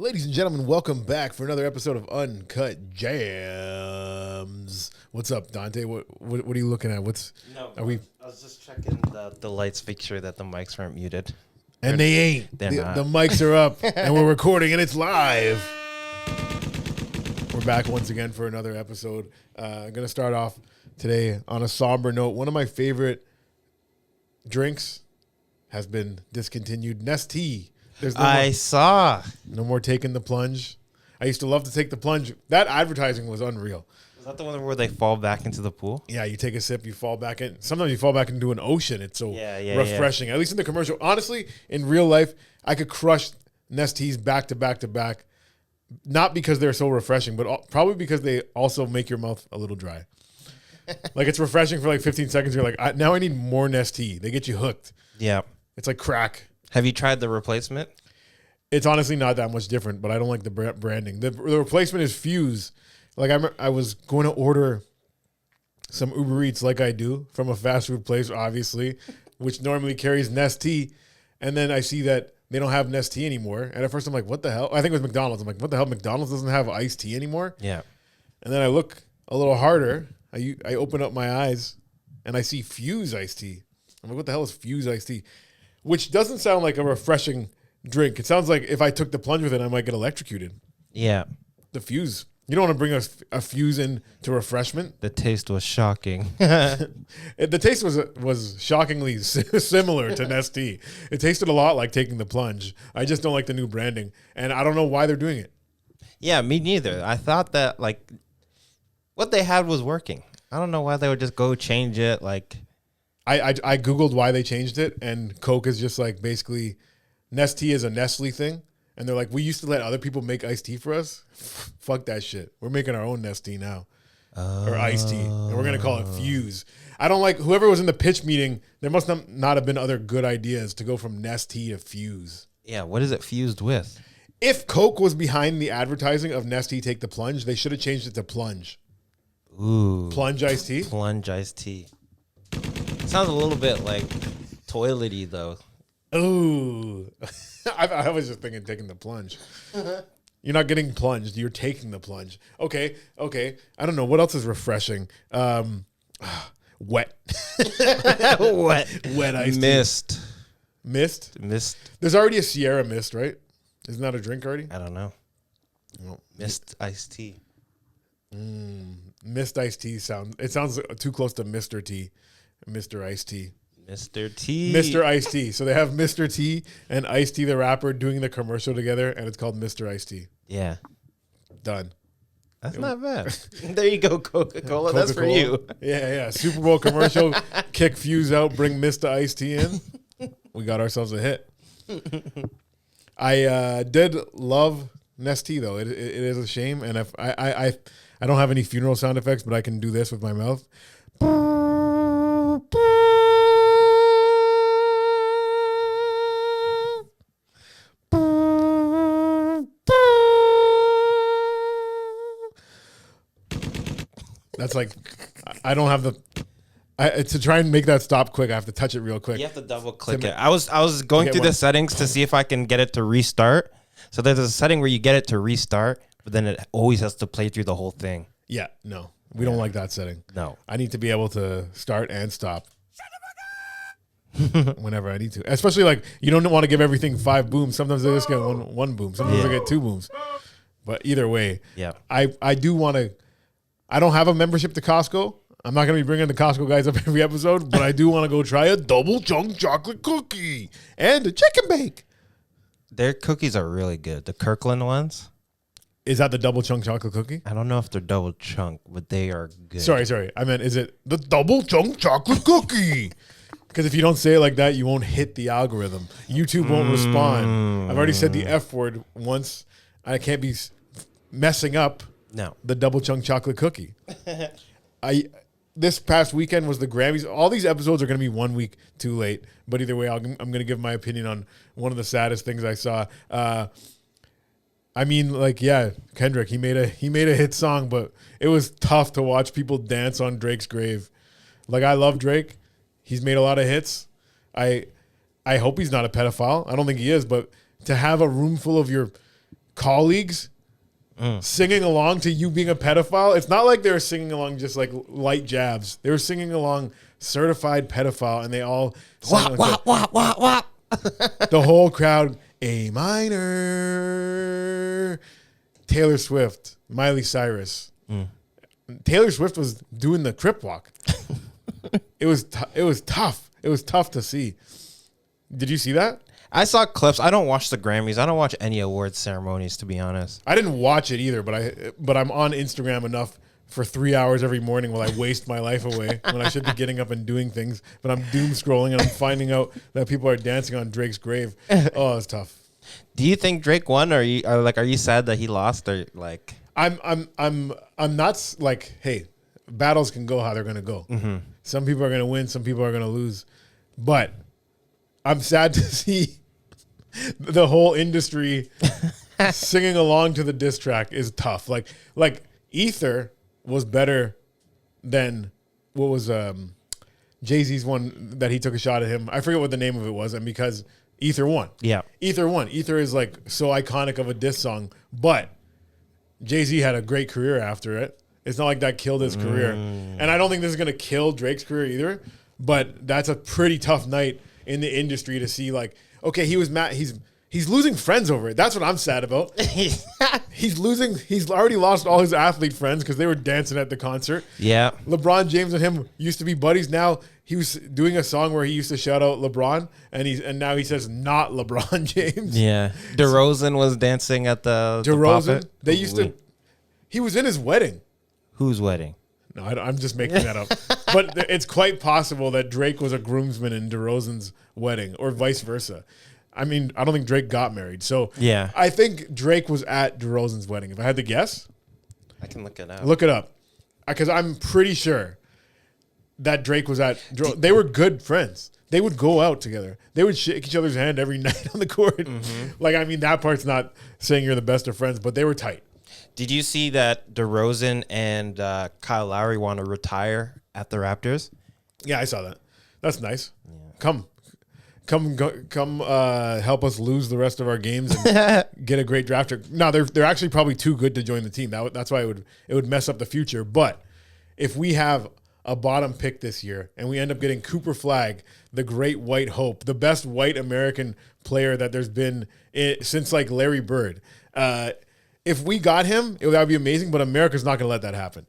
Ladies and gentlemen, welcome back for another episode of Uncut Jams. What's up, Dante? What are you looking at? I was just checking the lights, make sure that the mics weren't muted. And they ain't. They're not. The mics are up, and we're recording, and it's live. We're back once again for another episode. I'm going to start off today on a somber note. One of my favorite drinks has been discontinued. Nestea. I saw. No more taking the plunge. I used to love to take the plunge. That advertising was unreal. Is that the one where they fall back into the pool? Yeah, you take a sip, you fall back in. Sometimes you fall back into an ocean. It's so refreshing. Yeah. At least in the commercial. Honestly, in real life, I could crush Nestees back to back to back. Not because they're so refreshing, but probably because they also make your mouth a little dry. Like it's refreshing for like 15 seconds. You're like, now I need more Nestea. They get you hooked. Yeah. It's like crack. Have you tried the replacement? It's honestly not that much different, but I don't like the branding. The replacement is Fuse. Like I was going to order some Uber Eats like I do from a fast food place, obviously, which normally carries Nestea. And then I see that they don't have Nestea anymore. And at first I'm like, what the hell? I think it was McDonald's. I'm like, what the hell? McDonald's doesn't have iced tea anymore? Yeah. And then I look a little harder. I open up my eyes and I see Fuse iced tea. I'm like, what the hell is Fuse iced tea? Which doesn't sound like a refreshing drink. It sounds like if I took the plunge with it, I might get electrocuted. Yeah. The Fuse. You don't want to bring a Fuse in to refreshment. The taste was shocking. The taste was shockingly similar to Nestea. It tasted a lot like taking the plunge. I just don't like the new branding, and I don't know why they're doing it. Yeah, me neither. I thought that like what they had was working. I don't know why they would just go change it. Like I Googled why they changed it, and Coke is just like basically Nestea is a Nestle thing. And they're like, we used to let other people make iced tea for us. Fuck that shit. We're making our own Nestea now. Or iced tea. And we're going to call it Fuse. I don't like, whoever was in the pitch meeting, there must not have been other good ideas to go from Nestea to Fuse. Yeah, what is it fused with? If Coke was behind the advertising of Nestea Take the Plunge, they should have changed it to Plunge. Ooh. Plunge iced tea? Plunge iced tea. Sounds a little bit like toilety though. Ooh. I was just thinking taking the plunge. You're not getting plunged. You're taking the plunge. Okay. I don't know. What else is refreshing? Wet. Wet iced tea. Mist? There's already a Sierra Mist, right? Isn't that a drink already? I don't know. No. Mist iced tea. Mist iced tea sounds too close to Mr. T. Mr. Iced Tea. Mr. T. Mr. Iced Tea. So they have Mr. T and Ice T, the rapper, doing the commercial together, and it's called Mr. Iced Tea. Yeah. Done. That's not bad. There you go, Coca-La. That's for you. Yeah. Super Bowl commercial, kick Fuse out, bring Mr. Iced Tea in. We got ourselves a hit. I did love Nestea, though. It is a shame, and if I don't have any funeral sound effects, but I can do this with my mouth. That's like, I don't have to try and make that stop quick. I have to touch it real quick. You have to double click it. I was going through the settings to see if I can get it to restart. So there's a setting where you get it to restart, but then it always has to play through the whole thing. Yeah, no, we don't like that setting. No. I need to be able to start and stop whenever I need to. Especially like, you don't want to give everything 5 booms. Sometimes they just get one boom. Sometimes they get 2 booms. But either way, yeah, I do want to. I don't have a membership to Costco. I'm not going to be bringing the Costco guys up every episode, but I do want to go try a double chunk chocolate cookie and a chicken bake. Their cookies are really good. The Kirkland ones. Is that the double chunk chocolate cookie? I don't know if they're double chunk, but they are good. Sorry. I meant, is it the double chunk chocolate cookie? Because if you don't say it like that, you won't hit the algorithm. YouTube won't respond. I've already said the F word once. I can't be messing up. No. The double chunk chocolate cookie. This past weekend was the Grammys. All these episodes are going to be 1 week too late. But either way, I'm going to give my opinion on one of the saddest things I saw. I mean, like, yeah, Kendrick, he made a hit song, but it was tough to watch people dance on Drake's grave. Like, I love Drake. He's made a lot of hits. I hope he's not a pedophile. I don't think he is, but to have a room full of your colleagues singing along to you being a pedophile. It's not like they were singing along just like light jabs. They were singing along certified pedophile, and they all sang Wop, wop, wop, wop, wop. the whole crowd, A minor, Taylor Swift, Miley Cyrus. Taylor Swift was doing the crip walk. It was tough. It was tough to see. Did you see that? I saw clips. I don't watch the Grammys. I don't watch any awards ceremonies, to be honest. I didn't watch it either, but I'm on Instagram enough for 3 hours every morning while I waste my life away when I should be getting up and doing things. But I'm doom scrolling and I'm finding out that people are dancing on Drake's grave. Oh, it's tough. Do you think Drake won, or are you sad that he lost, or like? I'm not like, hey, battles can go how they're gonna go. Some people are gonna win, some people are gonna lose, but I'm sad to see the whole industry singing along to the diss track is tough. Like Ether was better than what was Jay-Z's one that he took a shot at him. I forget what the name of it was, and because Ether won. Yeah. Ether won. Ether is like so iconic of a diss song, but Jay-Z had a great career after it. It's not like that killed his career. And I don't think this is going to kill Drake's career either, but that's a pretty tough night in the industry to see, like, okay, he was mad. He's losing friends over it. That's what I'm sad about. He's losing. He's already lost all his athlete friends because they were dancing at the concert. Yeah. LeBron James and him used to be buddies. Now he was doing a song where he used to shout out LeBron, and now he says not LeBron James. Yeah. DeRozan was dancing at the DeRozan. They used to. He was in his wedding. Whose wedding? No, I'm just making that up. But it's quite possible that Drake was a groomsman in DeRozan's wedding, or vice versa. I mean, I don't think Drake got married. So yeah, I think Drake was at DeRozan's wedding. If I had to guess, I can look it up. Look it up, because I'm pretty sure that Drake was at. They were good friends. They would go out together. They would shake each other's hand every night on the court. Like, I mean, that part's not saying you're the best of friends, but they were tight. Did you see that DeRozan and Kyle Lowry want to retire at the Raptors? Yeah, I saw that. That's nice. Yeah. Come, help us lose the rest of our games and get a great drafter. No, they're actually probably too good to join the team. That's why it would mess up the future. But if we have a bottom pick this year and we end up getting Cooper Flagg, the great white hope, the best white American player that there's been since like Larry Bird. If we got him, that would be amazing, but America's not going to let that happen.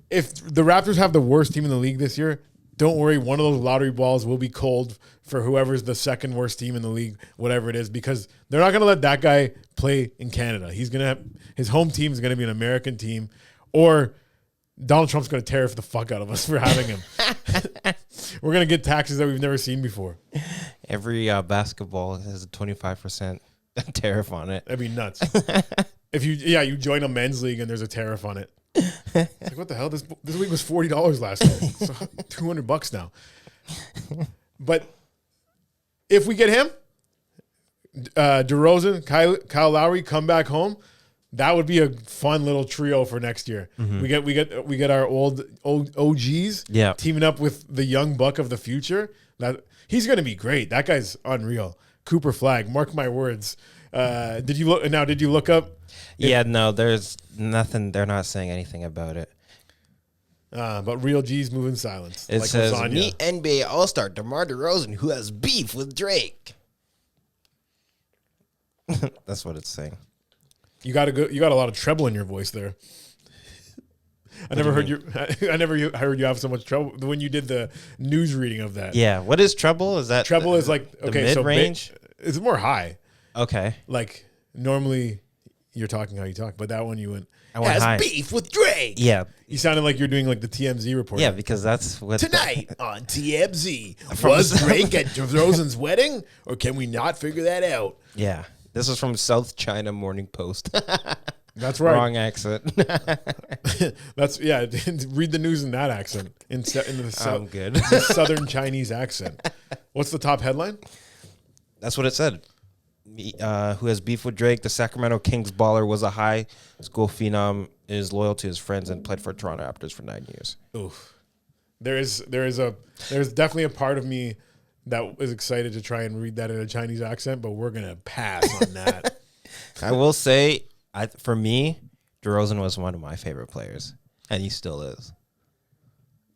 If the Raptors have the worst team in the league this year, don't worry, one of those lottery balls will be cold for whoever's the second worst team in the league, whatever it is, because they're not going to let that guy play in Canada. His home team is going to be an American team, or Donald Trump's going to tariff the fuck out of us for having him. We're going to get taxes that we've never seen before. Every basketball has a 25% tariff on it. That'd be nuts. If you join a men's league and there's a tariff on it. It's like, what the hell? This league was $40 last year. So $200 now. But if we get him, DeRozan, Kyle Lowry come back home, that would be a fun little trio for next year. We get our old OGs teaming up with the young buck of the future. That he's going to be great. That guy's unreal. Cooper Flagg, mark my words. Did you look up? No, there's nothing. They're not saying anything about it. But real G's move in silence. It says, meet NBA All-Star DeMar DeRozan, who has beef with Drake. That's what it's saying. You got a lot of treble in your voice there. I never heard you have so much trouble when you did the news reading of that. Yeah. What is treble? Is that treble is like, okay, mid-range? It's more high. Okay. Like normally you're talking how you talk, but that one you went has high. Beef with Drake. Yeah. You sounded like you're doing like the TMZ report. Yeah, because that's what tonight on TMZ. Was Drake at DeRozan's wedding, or can we not figure that out? Yeah. This is from South China Morning Post. That's right. Wrong accent. Read the news in that accent. In the good. The Southern Chinese accent. What's the top headline? That's what it said. Who has beef with Drake? The Sacramento Kings baller was a high school phenom, is loyal to his friends, and played for Toronto Raptors for 9 years. Oof. There's definitely a part of me that is excited to try and read that in a Chinese accent, but we're gonna pass on that. I will say, For me, DeRozan was one of my favorite players, and he still is.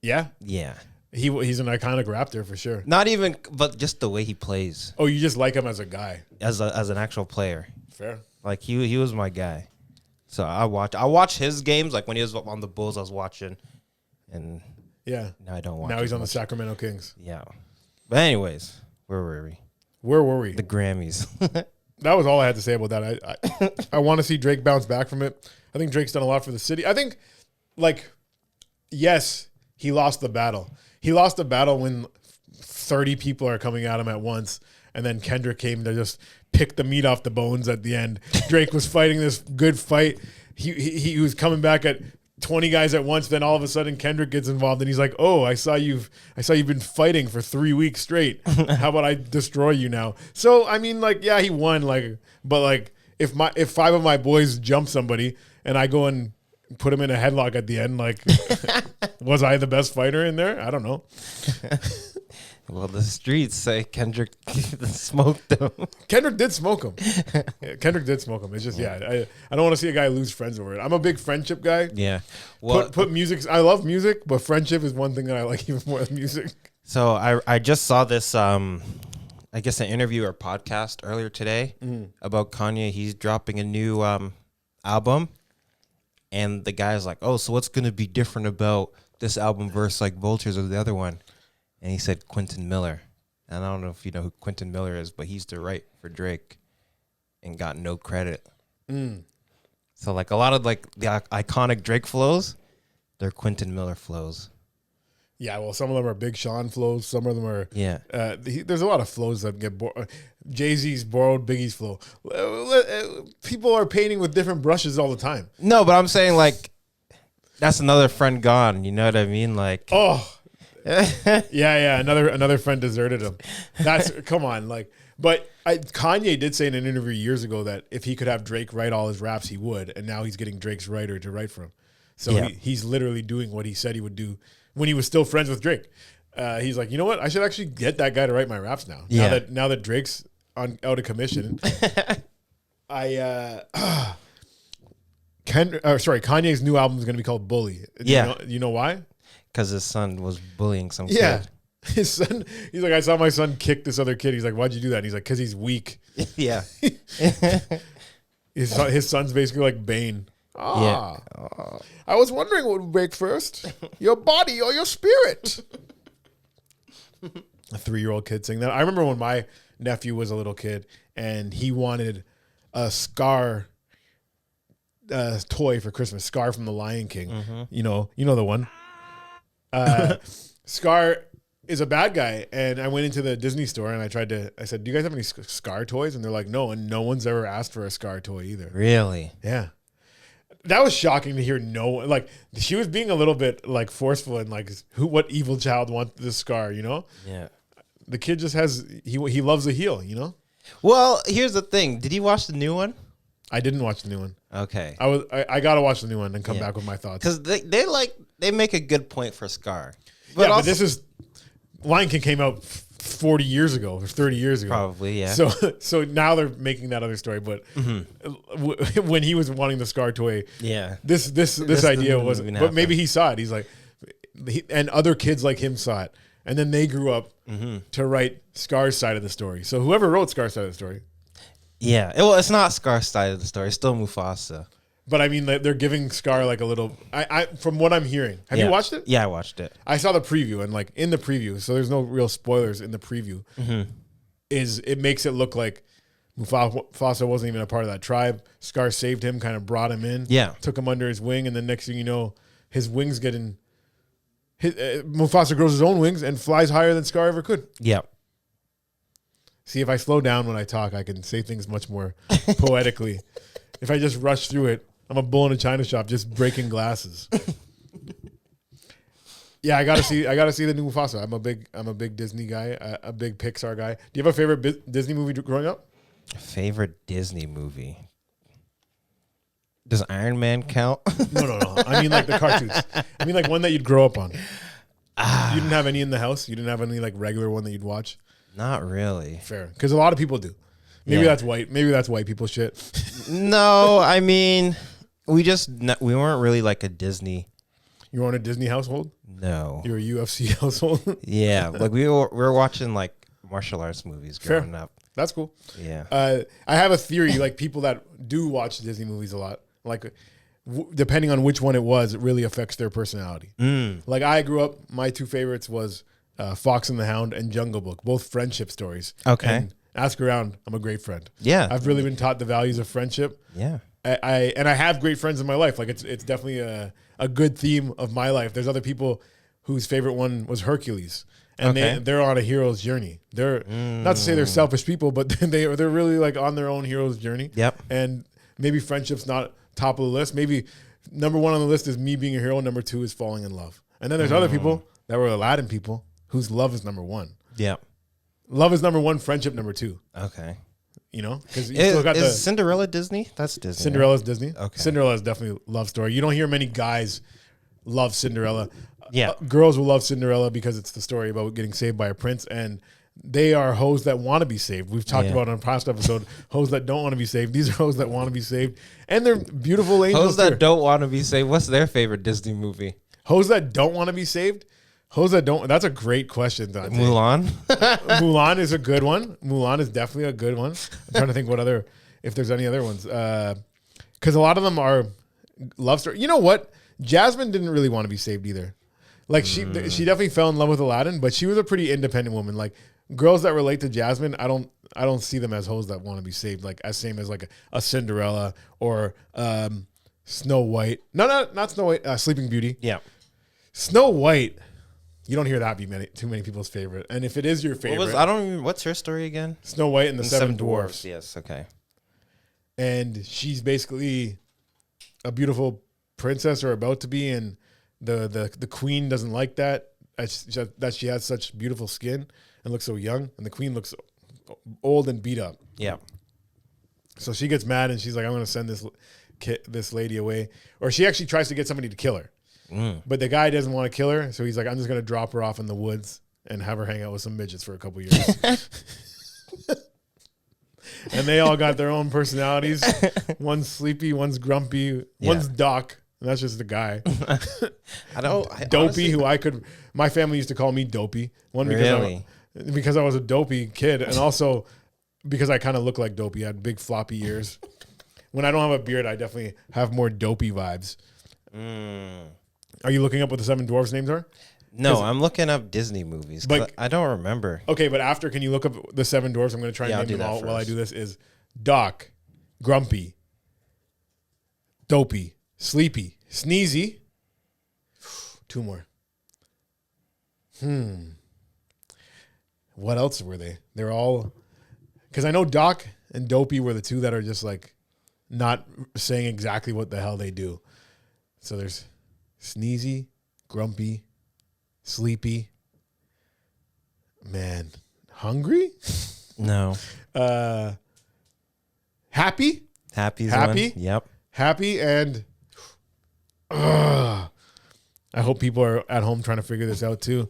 Yeah, Yeah. he's an iconic Raptor for sure. Not even, but just the way he plays Oh, you just like him as a guy. as an actual player. Fair. Like he was my guy. So I watch his games. Like when he was on the Bulls, I was watching, and Yeah. now I don't watch. Now he's as on the much. Sacramento Kings. Yeah. But anyways, where were we? Where were we? The Grammys. That was all I had to say about that. I want to see Drake bounce back from it. I think Drake's done a lot for the city. I think, like, yes, he lost the battle. He lost the battle when 30 people are coming at him at once, and then Kendrick came to just pick the meat off the bones at the end. Drake was fighting this good fight. He was coming back at 20 guys at once. Then all of a sudden Kendrick gets involved, and he's like, "Oh, I saw you've been fighting for 3 weeks straight. How about I destroy you now?" So I mean, like, yeah, he won. Like, but like, if 5 of my boys jump somebody and I go and put him in a headlock at the end, like, was I the best fighter in there? I don't know. Well, the streets say Kendrick smoked him. Kendrick did smoke him. Yeah, Kendrick did smoke him. It's just, I don't want to see a guy lose friends over it. I'm a big friendship guy. Yeah. Well, Put music. I love music, but friendship is one thing that I like even more than music. so I just saw this I guess an interview or podcast earlier today about Kanye. He's dropping a new album, and the guy's like, "Oh, so what's gonna be different about this album versus like Vultures or the other one?" And he said Quentin Miller. And I don't know if you know who Quentin Miller is, but he's the right for Drake and got no credit. So like a lot of like the iconic Drake flows, they're Quentin Miller flows. Yeah, well, some of them are Big Sean flows. Some of them are. Yeah. There's a lot of flows that get Jay-Z's borrowed Biggie's flow. People are painting with different brushes all the time. No, but I'm saying like that's another friend gone. You know what I mean? Like, oh, yeah. Another friend deserted him. That's come on, like. But Kanye did say in an interview years ago that if he could have Drake write all his raps, he would. And now he's getting Drake's writer to write for him. So Yeah. he's literally doing what he said he would do when he was still friends with Drake. He's like, you know what? I should actually get that guy to write my raps now. Yeah. Now that Drake's out of commission. Kanye's new album is going to be called Bully. Yeah. You know why? because his son was bullying some Yeah. kid. His son, he's like, I saw my son kick this other kid. He's like, why'd you do that? And he's like, because he's weak. Yeah. His son's basically like Bane. Yeah. I was wondering what would break first, your body or your spirit. A 3-year-old kid saying that. I remember when my nephew was a little kid and he wanted a Scar toy for Christmas. Scar from the Lion King. Mm-hmm. You know the one. Scar is a bad guy, and I went into the Disney store and I said, do you guys have any Scar toys? And they're like, no, and no one's ever asked for a Scar toy either. Really? Yeah. That was shocking to hear. Like, she was being a little bit like forceful and like, what evil child wants this Scar, you know? Yeah. The kid just he loves a heel, you know? Well, here's the thing. Did you watch the new one? I didn't watch the new one. Okay. I gotta watch the new one and come back with my thoughts. Because they make a good point for Scar. But this is Lion King came out 40 years ago or 30 years ago. Probably, yeah. So now they're making that other story. But when he was wanting the Scar toy, Yeah. this idea was. But maybe he saw it. He's like, and other kids like him saw it, and then they grew up to write Scar's side of the story. So whoever wrote Scar's side of the story. Yeah. Well, it's not Scar's side of the story. It's still Mufasa. But I mean, they're giving Scar like a little. I from what I'm hearing, have you watched it? Yeah, I watched it. I saw the preview, and like in the preview, so there's no real spoilers in the preview. It makes it look like Mufasa wasn't even a part of that tribe. Scar saved him, kind of brought him in, took him under his wing, and then next thing you know, his wings Mufasa grows his own wings and flies higher than Scar ever could. Yeah. See, if I slow down when I talk, I can say things much more poetically. If I just rush through it, I'm a bull in a china shop just breaking glasses. Yeah, I gotta see the new Mufasa. I'm a big Disney guy, a big Pixar guy. Do you have a favorite Disney movie growing up? Favorite Disney movie? Does Iron Man count? No. I mean like the cartoons. I mean like one that you'd grow up on. You didn't have any in the house? You didn't have any like regular one that you'd watch? Not really. Fair. Because a lot of people do. Maybe Yeah. that's white. Maybe that's white people shit. No, I mean, we weren't really like a Disney. You were in a Disney household? No. You're a UFC household? Yeah, like we were watching like martial arts movies growing up. That's cool. Yeah. I have a theory, like people that do watch Disney movies a lot, like depending on which one it was, it really affects their personality. Like I grew up, my two favorites was Fox and the Hound and Jungle Book, both friendship stories. Okay. And ask around, I'm a great friend. Yeah. I've really been taught the values of friendship. Yeah. I have great friends in my life. Like it's definitely a good theme of my life. There's other people whose favorite one was Hercules. And they're on a hero's journey. They're not to say they're selfish people, but they're really like on their own hero's journey. Yep. And maybe friendship's not top of the list. Maybe number one on the list is me being a hero. Number two is falling in love. And then there's other people that were Aladdin people whose love is number one. Yeah. Love is number one. Friendship number two. Okay. You know, because you still got is Cinderella Disney? That's Disney. Cinderella's Disney. Okay. Cinderella is definitely a love story. You don't hear many guys love Cinderella. Yeah. Girls will love Cinderella because it's the story about getting saved by a prince, and they are hoes that want to be saved. We've talked about on a past episode, hoes that don't want to be saved. These are hoes that want to be saved, and they're beautiful angels. Hoes that don't want to be saved. What's their favorite Disney movie? Hoes that don't want to be saved. Hoes that don't. That's a great question, Dante. Mulan. Mulan is a good one. Mulan is definitely a good one. I'm trying to think if there's any other ones. Because a lot of them are love story. You know what? Jasmine didn't really want to be saved either. Like she definitely fell in love with Aladdin, but she was a pretty independent woman. Like girls that relate to Jasmine, I don't see them as hoes that want to be saved. Like as same as like a Cinderella or Snow White. No, not Snow White. Sleeping Beauty. Yeah. Snow White. You don't hear that be too many people's favorite. And if it is your favorite, What's her story again? Snow White and the Seven Dwarfs. Yes. Okay. And she's basically a beautiful princess or about to be, and the queen doesn't like that she has such beautiful skin and looks so young, and the queen looks old and beat up. Yeah. So she gets mad and she's like, I'm going to send this lady away. Or she actually tries to get somebody to kill her. But the guy doesn't want to kill her, so he's like, I'm just going to drop her off in the woods and have her hang out with some midgets for a couple years. And they all got their own personalities. One's sleepy, one's grumpy, one's Doc, and that's just the guy. Dopey, honestly, my family used to call me Dopey. One because I was a dopey kid, and also because I kind of look like Dopey. I had big floppy ears. When I don't have a beard, I definitely have more Dopey vibes. Are you looking up what the Seven Dwarfs' names are? No, I'm looking up Disney movies. But I don't remember. Okay, but after, can you look up the Seven Dwarfs? I'm going to try and name them all while I do this. Is Doc, Grumpy, Dopey, Sleepy, Sneezy. Two more. What else were they? They're all... Because I know Doc and Dopey were the two that are just like not saying exactly what the hell they do. So there's Sneezy, Grumpy, Sleepy. Man, Hungry? No. Happy? Happy? Yep. Happy and... I hope people are at home trying to figure this out too.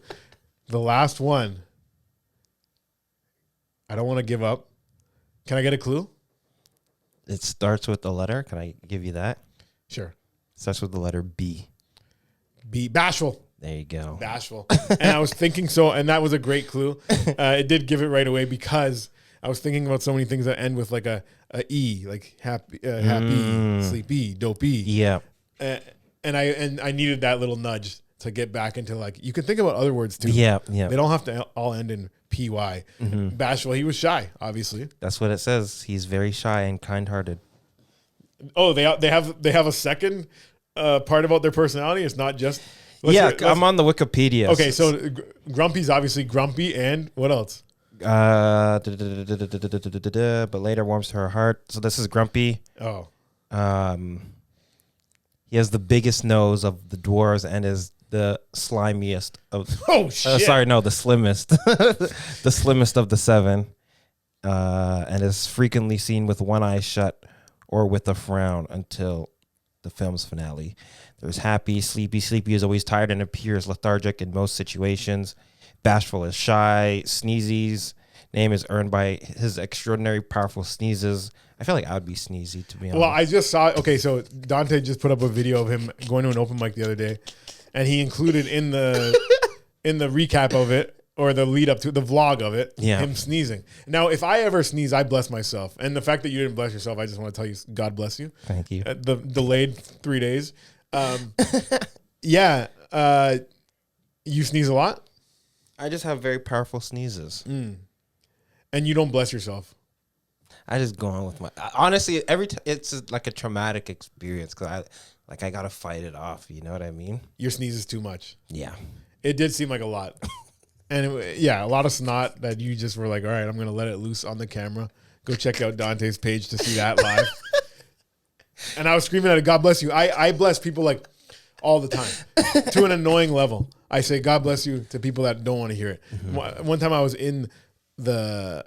The last one. I don't want to give up. Can I get a clue? It starts with the letter. Can I give you that? Sure. It starts with the letter B. B. Bashful. There you go. Bashful. And I was thinking and that was a great clue. It did give it right away because I was thinking about so many things that end with like a E, like happy, sleepy, dopey. Yeah. And I needed that little nudge to get back into like, you can think about other words too. Yeah, yeah. They don't have to all end in PY. Bashful, he was shy, obviously. That's what it says. He's very shy and kind-hearted. Oh, they have a second part about their personality. It's not just... I'm on the Wikipedia. Okay, so Grumpy's obviously grumpy, and what else? But later warms to her heart. So this is Grumpy. Oh. He has the biggest nose of the dwarves and is the slimiest of... Oh, shit. The slimmest. The slimmest of the seven. And is frequently seen with one eye shut or with a frown until the film's finale. There's Happy, Sleepy. Sleepy is always tired and appears lethargic in most situations. Bashful is shy. Sneezy's name is earned by his extraordinary powerful sneezes. I feel like I would be sneezy, to be honest. Well, I just saw. Okay, so Dante just put up a video of him going to an open mic the other day, and he included in the recap of it, or the lead up to the vlog of it, him sneezing. Now, if I ever sneeze, I bless myself. And the fact that you didn't bless yourself, I just want to tell you, God bless you. Thank you. The delayed 3 days. You sneeze a lot? I just have very powerful sneezes. And you don't bless yourself? I just go on with my... Honestly, it's like a traumatic experience because I got to fight it off. You know what I mean? Your sneeze is too much. Yeah. It did seem like a lot. And a lot of snot that you just were like, all right, I'm going to let it loose on the camera. Go check out Dante's page to see that live. And I was screaming at it, God bless you. I bless people like all the time to an annoying level. I say, God bless you to people that don't want to hear it. Mm-hmm. One time I was in the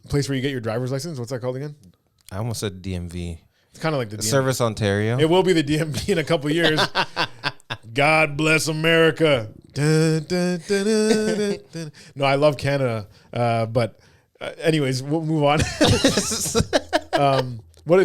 place where you get your driver's license. What's that called again? I almost said DMV. It's kind of like the DMV. Service Ontario. It will be the DMV in a couple years. God bless America. Dun, dun, dun, dun, dun. No, I love Canada. But anyways, we'll move on. What's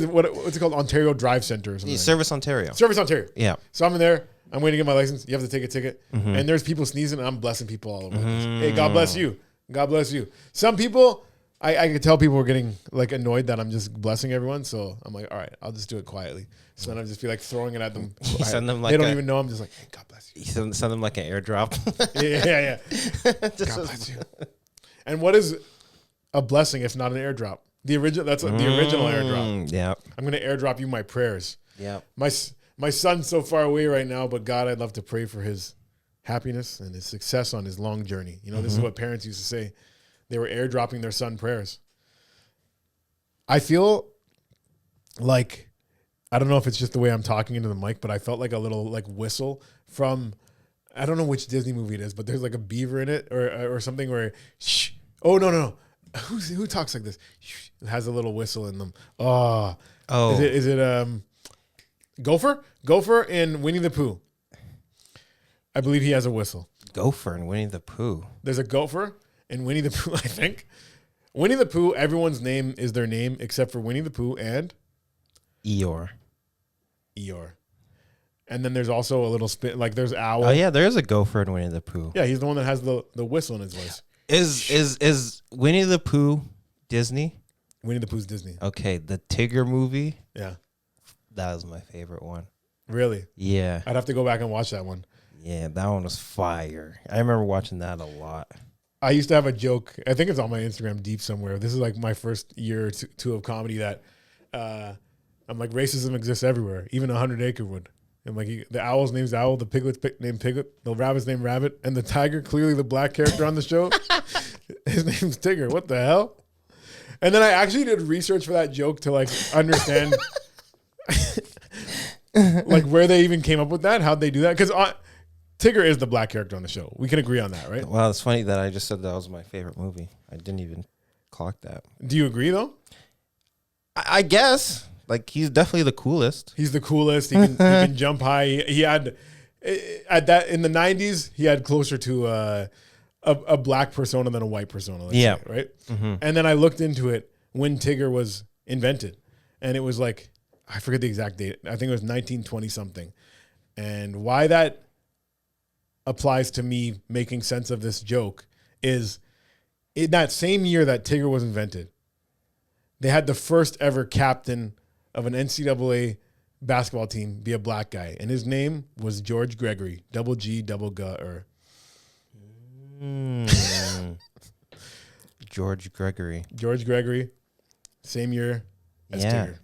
it called? Ontario Drive Center or something. Service Ontario. Service Ontario. Yeah. So I'm in there. I'm waiting to get my license. You have to take a ticket. Mm-hmm. And there's people sneezing, and I'm blessing people all over. Hey, God bless you. God bless you. Some people, I could tell people were getting like annoyed that I'm just blessing everyone. So I'm like, all right, I'll just do it quietly. So then I'll just be like throwing it at them. Send them like they don't even know. I'm just like, hey, God bless you. Send them like an airdrop. yeah. God bless you. And what is a blessing if not an airdrop? The original. That's like the original airdrop. Yeah. I'm gonna airdrop you my prayers. Yeah. My son's so far away right now, but God, I'd love to pray for his happiness and his success on his long journey. You know, this is what parents used to say. They were airdropping their son prayers. I feel like, I don't know if it's just the way I'm talking into the mic, but I felt like a little like whistle from, I don't know which Disney movie it is, but there's like a beaver in it or something where, shh. Oh, no. Who talks like this? Shh, it has a little whistle in them. Oh. Is it Gopher? Gopher in Winnie the Pooh. I believe he has a whistle. Gopher in Winnie the Pooh. There's a gopher in Winnie the Pooh, I think. Winnie the Pooh, everyone's name is their name except for Winnie the Pooh and Eeyore. And then there's also a little spit, like there's Owl. Oh yeah, there is a gopher in Winnie the Pooh. Yeah, he's the one that has the whistle in his voice. Is Winnie the Pooh Disney? Winnie the Pooh's Disney. Okay, the Tigger movie. Yeah. That was my favorite one. Really? Yeah. I'd have to go back and watch that one. Yeah, that one was fire. I remember watching that a lot. I used to have a joke. I think it's on my Instagram deep somewhere. This is like my first year or two of comedy that I'm like, racism exists everywhere, even 100 Acre Wood. And like the owl's name's Owl, the piglet's named Piglet, the rabbit's named Rabbit, and the tiger, clearly the black character on the show, his name's Tigger. What the hell? And then I actually did research for that joke to like understand like where they even came up with that, how'd they do that? Because Tigger is the black character on the show. We can agree on that, right? Well, it's funny that I just said that was my favorite movie. I didn't even clock that. Do you agree though? I guess. Like, he's definitely the coolest. He's the coolest. He can jump high. He had at that in the 90s. He had closer to a black persona than a white persona. Let's say, right. Mm-hmm. And then I looked into it when Tigger was invented, and it was like, I forget the exact date. I think it was 1920 something. And why that applies to me making sense of this joke is in that same year that Tigger was invented, they had the first ever captain of an NCAA basketball team be a black guy, and his name was George Gregory, double G, double G. George Gregory. George Gregory, same year as Tigger.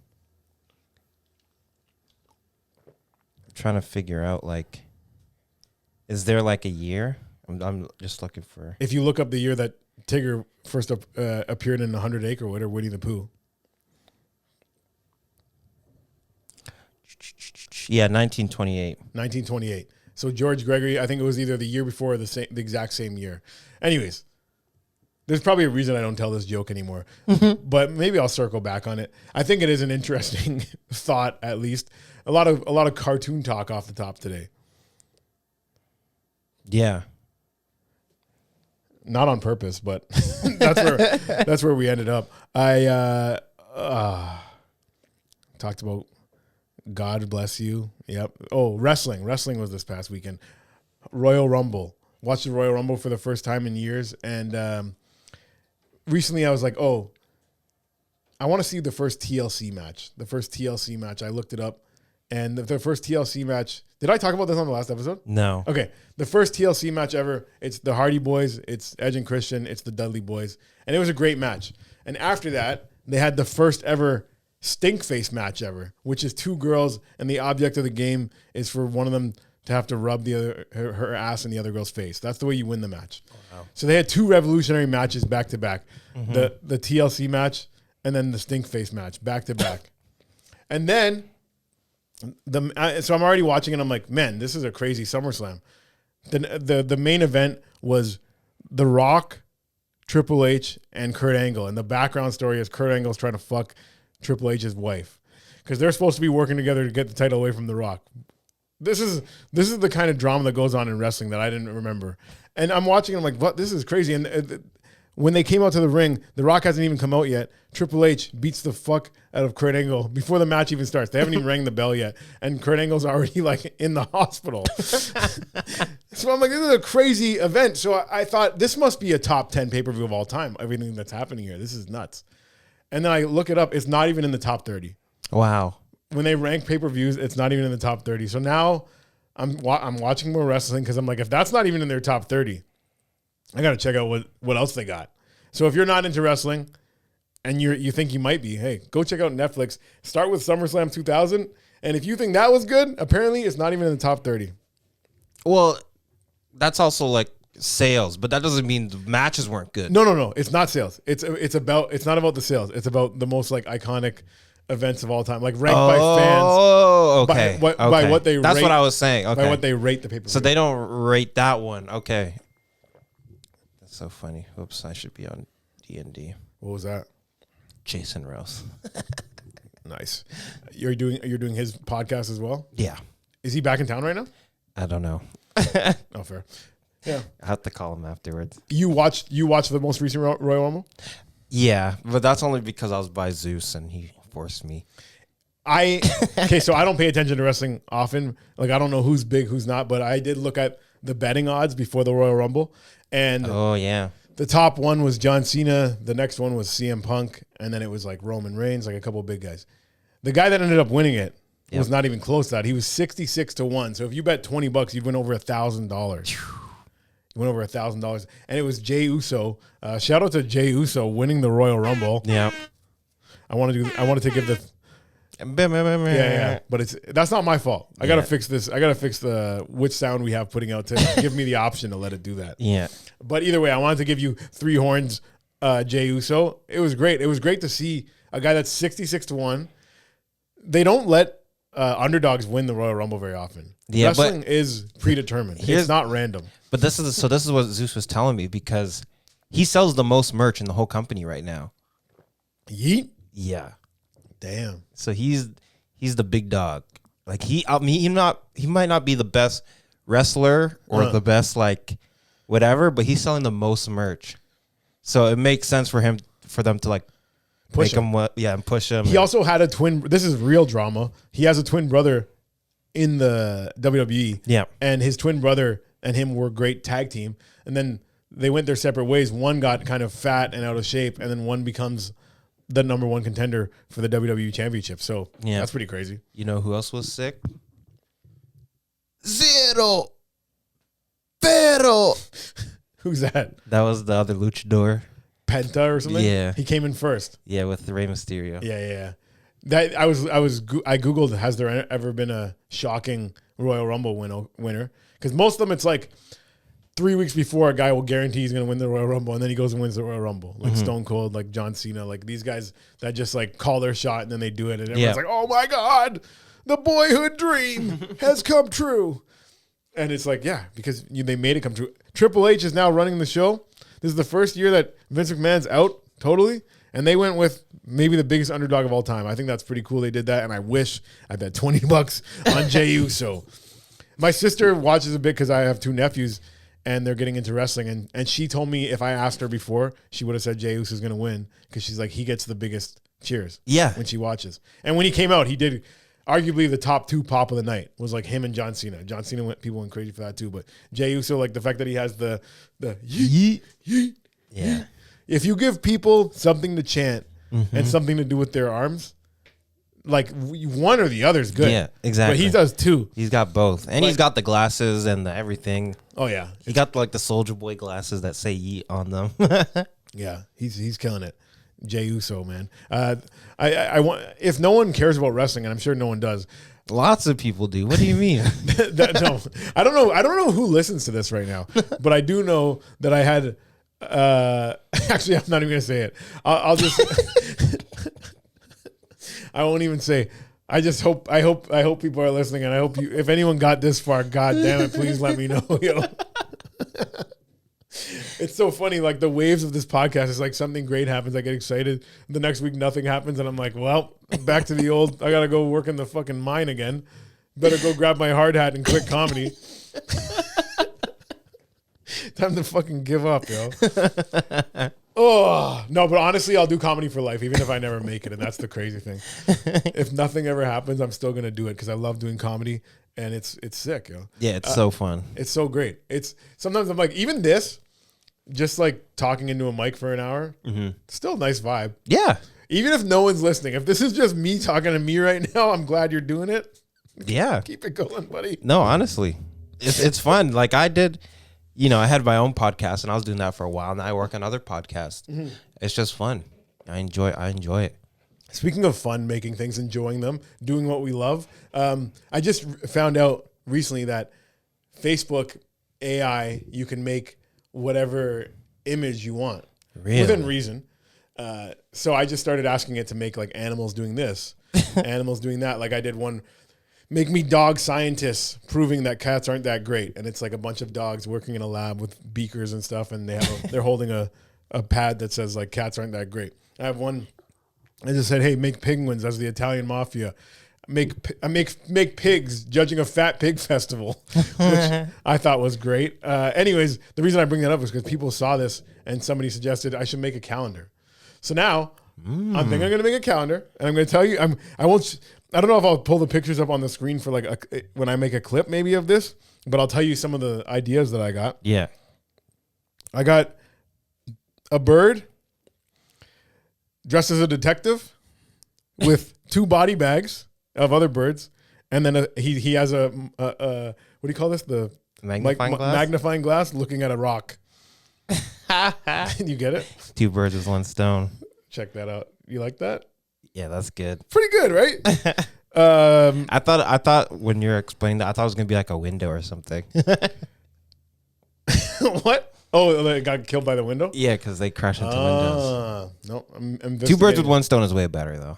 I'm trying to figure out, like, is there like a year? I'm just looking for. If you look up the year that Tigger first appeared in 100 Acre Wood or Winnie the Pooh. Yeah, 1928. 1928. So George Gregory, I think it was either the year before or the exact same year. Anyways, there's probably a reason I don't tell this joke anymore, but maybe I'll circle back on it. I think it is an interesting thought, at least. A lot of cartoon talk off the top today. Yeah. Not on purpose, but that's where we ended up. I talked about God bless you. Yep. Oh, wrestling. Wrestling was this past weekend. Royal Rumble. Watched the Royal Rumble for the first time in years, and recently I was like, oh, I want to see the first TLC match. The first TLC match. I looked it up, and the first TLC match. Did I talk about this on the last episode? No. Okay. The first TLC match ever. It's the Hardy Boys. It's Edge and Christian. It's the Dudley Boys, and it was a great match. And after that, they had the first ever stink face match ever, which is two girls, and the object of the game is for one of them to have to rub the other her ass in the other girl's face. That's the way you win the match. Oh, wow. So they had two revolutionary matches back to back. The TLC match and then the stink face match back to back. And then so I'm already watching and I'm like, man, this is a crazy SummerSlam. The main event was The Rock, Triple H, and Kurt Angle. And the background story is Kurt Angle's trying to fuck Triple H's wife because they're supposed to be working together to get the title away from The Rock. This is the kind of drama that goes on in wrestling that I didn't remember. And I'm watching and I'm like, what? This is crazy. And when they came out to the ring, The Rock hasn't even come out yet. Triple H beats the fuck out of Kurt Angle before the match even starts. They haven't even rang the bell yet. And Kurt Angle's already like in the hospital. So I'm like, this is a crazy event. So I thought this must be a top 10 pay-per-view of all time. Everything that's happening here. This is nuts. And then I look it up. It's not even in the top 30. Wow. When they rank pay-per-views, it's not even in the top 30. So now I'm watching more wrestling because I'm like, if that's not even in their top 30, I got to check out what else they got. So if you're not into wrestling and you think you might be, hey, go check out Netflix. Start with SummerSlam 2000. And if you think that was good, apparently it's not even in the top 30. Well, that's also like sales, but that doesn't mean the matches weren't good. No. It's not sales. It's not about the sales. It's about the most like iconic events of all time, like ranked by fans. Oh, okay. By what they That's rate, what I was saying. Okay. By what they rate the pay-per-view. So they don't rate that one. Okay. That's so funny. Oops, I should be on D&D. What was that? Jason Rose. Nice. You're doing his podcast as well? Yeah. Is he back in town right now? I don't know. Oh, fair. Yeah. I have to call him afterwards. You watched the most recent Royal Rumble? Yeah, but that's only because I was by Zeus and he forced me. So I don't pay attention to wrestling often. Like I don't know who's big, who's not, but I did look at the betting odds before the Royal Rumble. And oh yeah. The top one was John Cena, the next one was CM Punk, and then it was like Roman Reigns, like a couple of big guys. The guy that ended up winning it was not even close to that. He was 66-1. So if you bet $20, you'd win over $1,000. You went over $1,000, and it was Jey Uso. Shout out to Jey Uso winning the Royal Rumble. Yeah, I wanted to give the but that's not my fault. I gotta fix this. I gotta fix the which sound we have putting out to give me the option to let it do that. Yeah, but either way, I wanted to give you three horns, Jey Uso. It was great. It was great to see a guy that's 66-1. They don't let underdogs win the Royal Rumble very often. Yeah, wrestling is predetermined. It's not random. But this is what Zeus was telling me because he sells the most merch in the whole company right now. Yeet? Yeah. Damn. So he's the big dog. Like he might not be the best wrestler or the best like whatever, but he's selling the most merch. So it makes sense for them to like push him. And push him. He also had a twin. This is real drama. He has a twin brother in the WWE. Yeah. And his twin brother and him were a great tag team. And then they went their separate ways. One got kind of fat and out of shape, and then one becomes the number one contender for the WWE Championship. So that's pretty crazy. You know who else was sick? Zero. Pero. Who's that? That was the other luchador. Penta or something? Yeah. He came in first. Yeah, with Rey Mysterio. Yeah. That I Googled, has there ever been a shocking Royal Rumble winner? Because most of them, it's like 3 weeks before a guy will guarantee he's going to win the Royal Rumble, and then he goes and wins the Royal Rumble. Like Stone Cold, like John Cena, like these guys that just like call their shot and then they do it. And everyone's like, oh my God, the boyhood dream has come true. And it's like, yeah, because they made it come true. Triple H is now running the show. This is the first year that Vince McMahon's out totally. And they went with maybe the biggest underdog of all time. I think that's pretty cool they did that. And I wish I bet $20 on Jey Uso. My sister watches a bit because I have two nephews. and they're getting into wrestling. And she told me if I asked her before, she would have said Jey Uso is going to win because she's like, he gets the biggest cheers when she watches. And when he came out, he did arguably the top 2 pop of the night was like him and John Cena. John Cena people went crazy for that too. But Jey Uso, like the fact that he has the yeet, yeet, yeah. If you give people something to chant and something to do with their arms, like one or the other is good. Yeah, exactly. But he does too. He's got both. And he's got the glasses and the everything. Oh, yeah. He got like the Soldier Boy glasses that say yeet on them. Yeah, he's killing it. Jey Uso, man. I want, if no one cares about wrestling, and I'm sure no one does. Lots of people do. What do you mean? No, I don't know. I don't know who listens to this right now, but I do know that I had. Actually, I'm not even gonna say it. I'll just. I won't even say. I just hope. I hope people are listening, and I hope you. If anyone got this far, God damn it, please let me know. Yo. It's so funny, like the waves of this podcast is like something great happens, I get excited. The next week nothing happens, and I'm like, well, back to the old. I gotta go work in the fucking mine again. Better go grab my hard hat and quit comedy. Time to fucking give up, yo. Oh no, but honestly, I'll do comedy for life, even if I never make it, and that's the crazy thing. If nothing ever happens, I'm still gonna do it because I love doing comedy, and it's sick, yo. Yeah, it's so fun. It's so great. It's sometimes I'm like, even this. Just like talking into a mic for an hour, still a nice vibe. Yeah. Even if no one's listening, if this is just me talking to me right now, I'm glad you're doing it. Yeah. Keep it going, buddy. No, honestly, it's fun. Like I did, I had my own podcast and I was doing that for a while. Now I work on other podcasts. It's just fun. I enjoy it. Speaking of fun, making things, enjoying them, doing what we love. I just found out recently that Facebook AI, you can make whatever image you want within reason. So I just started asking it to make like animals doing this, animals doing that. Like I did one, make me dog scientists proving that cats aren't that great. And it's like a bunch of dogs working in a lab with beakers and stuff. And they're holding a pad that says like cats aren't that great. I have one, I just said, hey, make penguins as the Italian mafia. Make pigs judging a fat pig festival, which I thought was great. Anyways, the reason I bring that up is because people saw this and somebody suggested I should make a calendar. So now I'm thinking I'm going to make a calendar, and I'm going to tell you I don't know if I'll pull the pictures up on the screen for like when I make a clip maybe of this, but I'll tell you some of the ideas that I got. Yeah, I got a bird dressed as a detective with 2 body bags of other birds, and then he has a what do you call this? The magnifying glass looking at a rock. You get it? 2 birds with 1 stone. Check that out. You like that? Yeah, that's good. Pretty good, right? I thought when you were explaining that, I thought it was gonna be like a window or something. What? Oh, they got killed by the window? Yeah, because they crash into windows. No, I'm 2 birds with 1 stone is way better though.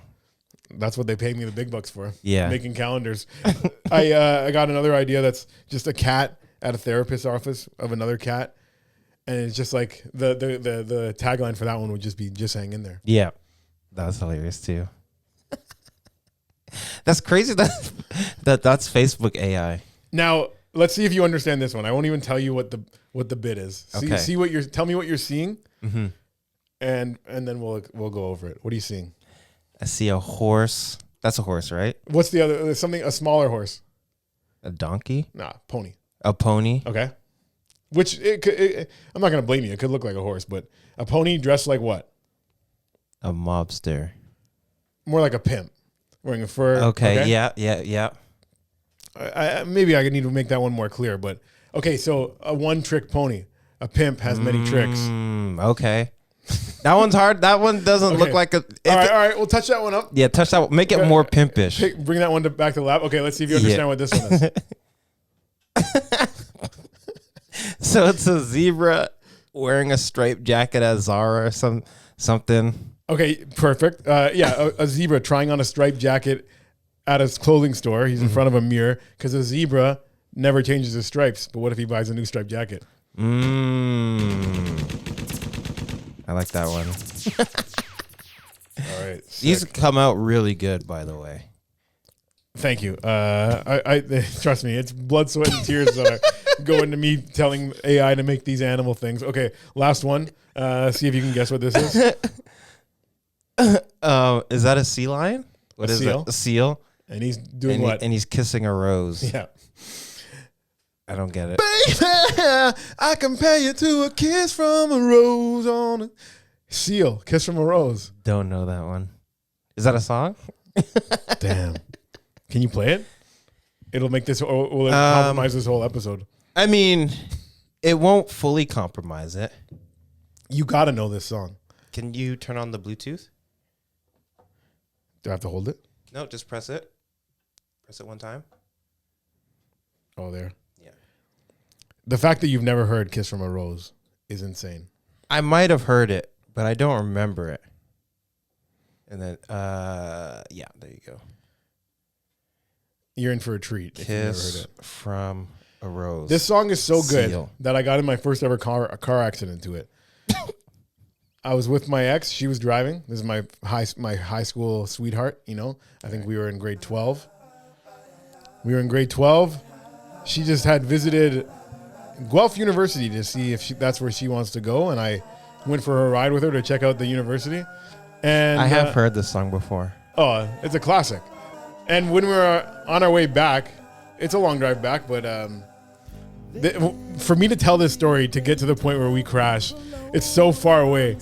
That's what they pay me the big bucks for. Yeah. Making calendars. I got another idea that's just a cat at a therapist's office of another cat. And it's just like the tagline for that one would just be just hang in there. Yeah. That's hilarious too. That's crazy that's Facebook AI. Now, let's see if you understand this one. I won't even tell you what the bit is. Okay. Tell me what you're seeing. Mm-hmm. And then we'll go over it. What are you seeing? I see a horse. That's a horse, right? What's the other? There's a smaller horse. A donkey? Nah, pony. A pony? Okay. Which I'm not going to blame you. It could look like a horse, but a pony dressed like what? A mobster. More like a pimp. Wearing a fur. Okay. Yeah. Maybe I need to make that one more clear, but okay, so a one-trick pony. A pimp has many tricks. Okay. That one's hard. That one doesn't look like a... All right. We'll touch that one up. Yeah, touch that one. Make it more pimpish. Bring that one back to the lab. Okay, let's see if you understand what this one is. So it's a zebra wearing a striped jacket at Zara or something. Okay, perfect. A zebra trying on a striped jacket at a clothing store. He's in front of a mirror because a zebra never changes his stripes. But what if he buys a new striped jacket? I like that one. All right. These come out really good, by the way. Thank you. I trust me, it's blood, sweat, and tears go into me telling AI to make these animal things. Okay, last one. See if you can guess what this is. Is that a sea lion? What A is seal? it? A seal? And he's doing And, what? and he's kissing a rose. Yeah. I don't get it. Baby, I compare you to a kiss from a rose on a seal. Kiss from a rose. Don't know that one. Is that a song? Damn. Can you play it? It'll make this, or will it compromise this whole episode? I mean, it won't fully compromise it. You got to know this song. Can you turn on the Bluetooth? Do I have to hold it? No, just press it. Press it one time. Oh, there. Yeah. The fact that you've never heard Kiss from a Rose is insane. I might have heard it, but I don't remember it. And then, yeah, there you go. You're in for a treat if you've never heard Kiss it. from a Rose. This song is so good Seal. that I got in my first ever car accident to it. I was with my ex. She was driving. This is my high school sweetheart, you know. I think we were in grade 12. We were in grade 12. She just had visited Guelph University to see if that's where she wants to go, and I went for a ride with her to check out the university. And I have heard this song before. Oh, it's a classic. And when we were on our way back, it's a long drive back, but for me to tell this story to get to the point where we crash, it's so far away.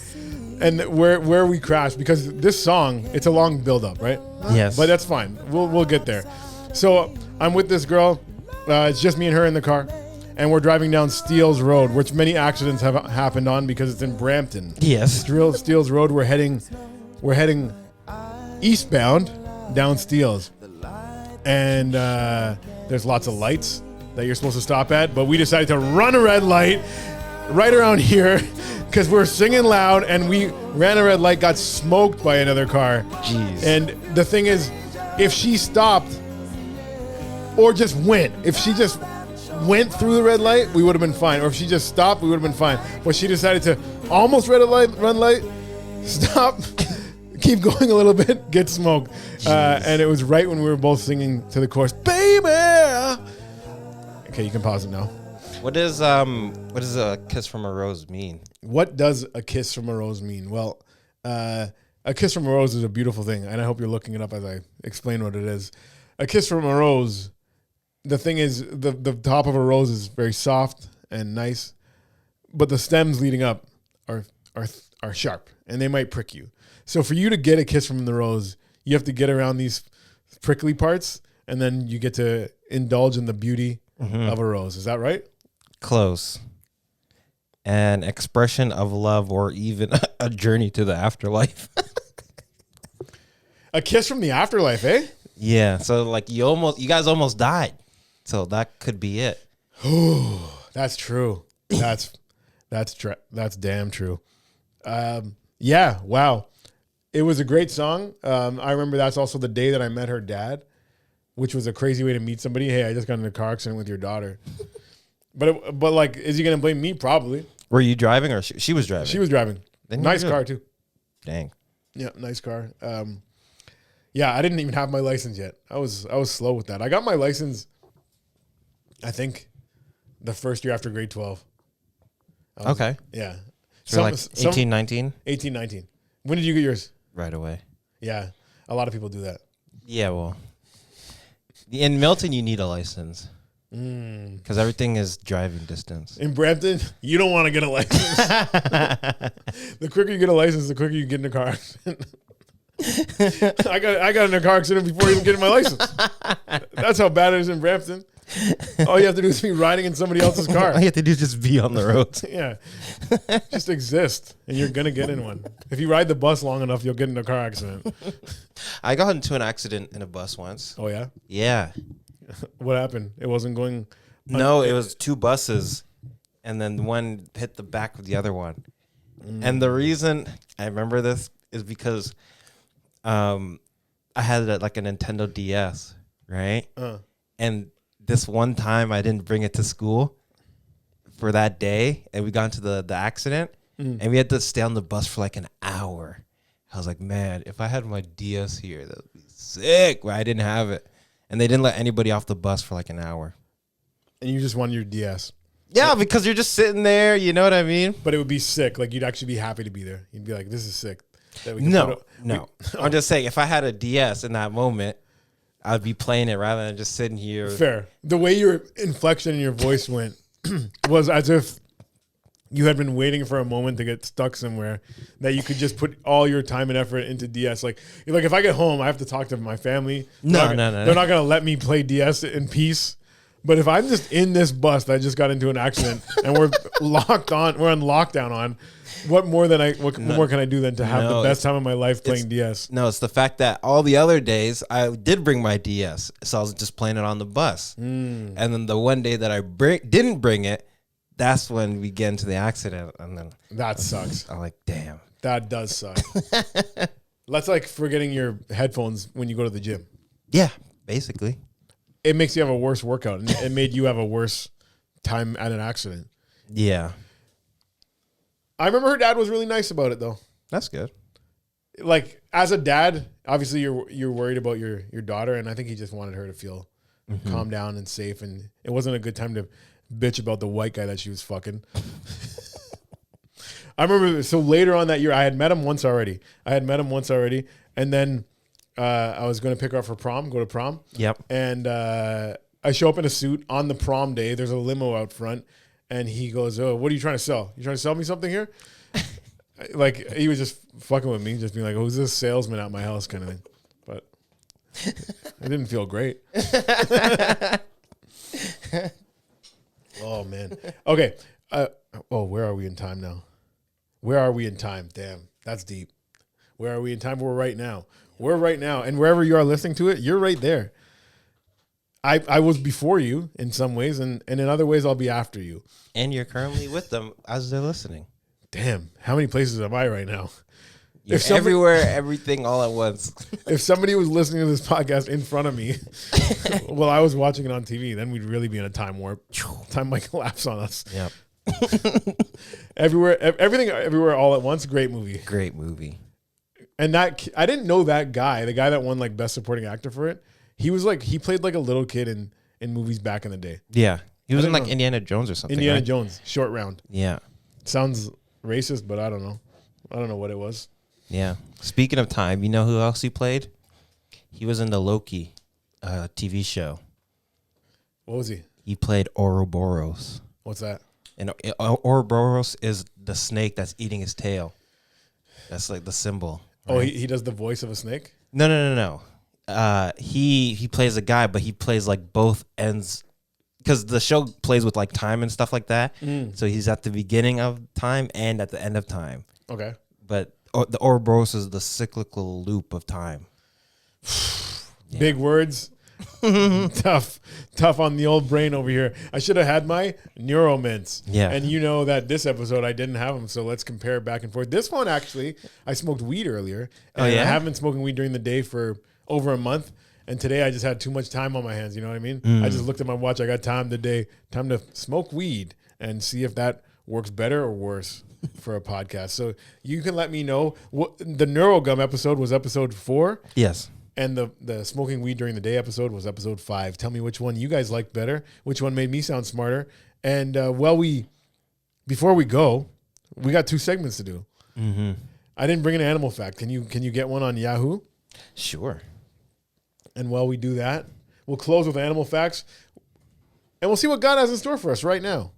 And where we crash, because this song, it's a long build up, right? Yes. But that's fine. We'll get there. So I'm with this girl. It's just me and her in the car. And we're driving down Steeles Road, which many accidents have happened on because it's in Brampton. Yes. Steeles Road, we're heading eastbound down Steeles. And there's lots of lights that you're supposed to stop at, but we decided to run a red light right around here because we're singing loud, and we ran a red light, got smoked by another car. Jeez. And the thing is, if she stopped or just went, if she just went through the red light, we would have been fine. Or if she just stopped, we would have been fine. But she decided to almost run light, stop, keep going a little bit, get smoked. And it was right when we were both singing to the chorus, baby. Okay, you can pause it now. What does a kiss from a rose mean? What does a kiss from a rose mean? Well, a kiss from a rose is a beautiful thing, and I hope you're looking it up as I explain what it is. A kiss from a rose, the thing is, the top of a rose is very soft and nice, but the stems leading up are sharp, and they might prick you. So for you to get a kiss from the rose, you have to get around these prickly parts, and then you get to indulge in the beauty of a rose. Is that right? Close. An expression of love, or even a journey to the afterlife. A kiss from the afterlife, eh? Yeah. So like you guys almost died. So that could be it. That's true. That's damn true. Yeah. Wow. It was a great song. I remember that's also the day that I met her dad, which was a crazy way to meet somebody. Hey, I just got in a car accident with your daughter. But like, is he gonna blame me? Probably. Were you driving, or she was driving? She was driving. Then Nice you're car good. too. Dang. Yeah, nice car. Yeah, I didn't even have my license yet. I was slow with that. I got my license, I think, the first year after grade 12. Okay. Yeah. So like 18, 19? 18, 19. When did you get yours? Right away. Yeah. A lot of people do that. Yeah, well. In Milton, you need a license. Because everything is driving distance. In Brampton, you don't want to get a license. The quicker you get a license, the quicker you get in a car accident. I got in a car accident before even getting my license. That's how bad it is in Brampton. All you have to do is be riding in somebody else's car. All you have to do is just be on the road. Yeah. Just exist, and you're going to get in one. If you ride the bus long enough, you'll get in a car accident. I got into an accident in a bus once. Oh, yeah? Yeah. What happened? It wasn't going... No, it was two buses, and then one hit the back of the other one. And the reason I remember this is because I had like a Nintendo DS, right? And this one time I didn't bring it to school for that day, and we got into the accident, and we had to stay on the bus for like an hour. I was like, man, if I had my DS here, that would be sick. But I didn't have it. And they didn't let anybody off the bus for like an hour. And you just won your DS. Yeah, because you're just sitting there. You know what I mean? But it would be sick. Like, you'd actually be happy to be there. You'd be like, this is sick. That we can No. Oh. I'm just saying, if I had a DS in that moment, I'd be playing it rather than just sitting here. Fair. The way your inflection in your voice went was as if you had been waiting for a moment to get stuck somewhere that you could just put all your time and effort into DS. Like, you're like, if I get home, I have to talk to my family. No. They're not going to let me play DS in peace. But if I'm just in this bus that I just got into an accident and we're we're on lockdown on, what more can I do than to have the best time of my life playing DS? No, it's the fact that all the other days I did bring my DS, so I was just playing it on the bus. And then the one day that I didn't bring it, that's when we get into the accident, and then that sucks. I'm like, damn, that does suck. That's like forgetting your headphones when you go to the gym. Yeah, basically. It makes you have a worse workout, and it made you have a worse time at an accident. Yeah. I remember her dad was really nice about it, though. That's good. Like, as a dad, obviously you're worried about your daughter, and I think he just wanted her to feel calm down and safe, and it wasn't a good time to bitch about the white guy that she was fucking. I remember, so later on that year, I had met him once already. And then I was going to pick her up for prom, go to prom. Yep. And I show up in a suit on the prom day. There's a limo out front. And he goes, oh, what are you trying to sell? You trying to sell me something here? Like, he was just fucking with me, just being like, who's this salesman at my house kind of thing. But it didn't feel great. Oh, man. Okay. Where are we in time now? Where are we in time? Damn, that's deep. Where are we in time? We're right now. We're right now. And wherever you are listening to it, you're right there. I was before you in some ways, and in other ways, I'll be after you. And you're currently with them as they're listening. Damn, how many places am I right now? You're everywhere, everything, all at once. If somebody was listening to this podcast in front of me while I was watching it on TV, then we'd really be in a time warp. Time might collapse on us. Yep. Everything, everywhere, all at once. Great movie. Great movie. And that, I didn't know that guy, the guy that won like best supporting actor for it. He was like, he played like a little kid in movies back in the day. Yeah. He was in like Indiana Jones or something. Indiana Jones, Short Round. Yeah. Sounds racist, but I don't know. I don't know what it was. Yeah. Speaking of time, you know who else he played? He was in the Loki TV show. What was he? He played Ouroboros. What's that? And Ouroboros is the snake that's eating his tail. That's like the symbol. Right? Oh, he does the voice of a snake? No. He plays a guy, but he plays like both ends, because the show plays with like time and stuff like that. So he's at the beginning of time and at the end of time. Okay. But the Ouroboros is the cyclical loop of time. Big words. Tough on the old brain over here. I should have had my Neuromints. Yeah. And you know that this episode I didn't have them, so let's compare back and forth. This one, actually, I smoked weed earlier. And I haven't been smoking weed during the day for over a month. And today I just had too much time on my hands. You know what I mean? I just looked at my watch. I got time today. Time to smoke weed and see if that works better or worse for a podcast. So you can let me know. The Neurogum episode was episode 4. Yes. And the smoking weed during the day episode was episode 5. Tell me which one you guys liked better, which one made me sound smarter. And before we go, we got 2 segments to do. Mm-hmm. I didn't bring an animal fact. Can you get one on Yahoo? Sure. And while we do that, we'll close with animal facts, and we'll see what God has in store for us right now.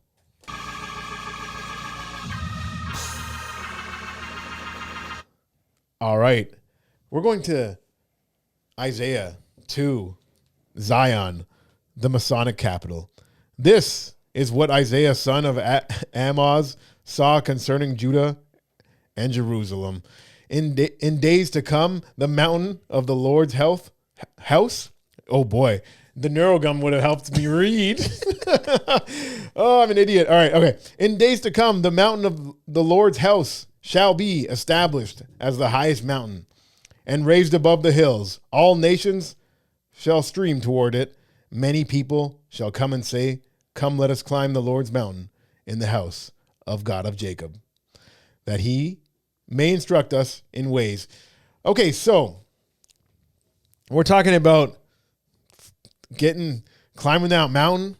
All right. We're going to Isaiah 2, Zion, the Masonic capital. This is what Isaiah, son of Amoz, saw concerning Judah and Jerusalem. In days to come, the mountain of the Lord's house. Oh boy, the Neurogum would have helped me read. Oh, I'm an idiot. All right, okay. In days to come, the mountain of the Lord's house shall be established as the highest mountain and raised above the hills. All nations shall stream toward it. Many people shall come and say, come, let us climb the Lord's mountain in the house of God of Jacob, that he may instruct us in ways. Okay, so we're talking about climbing that mountain,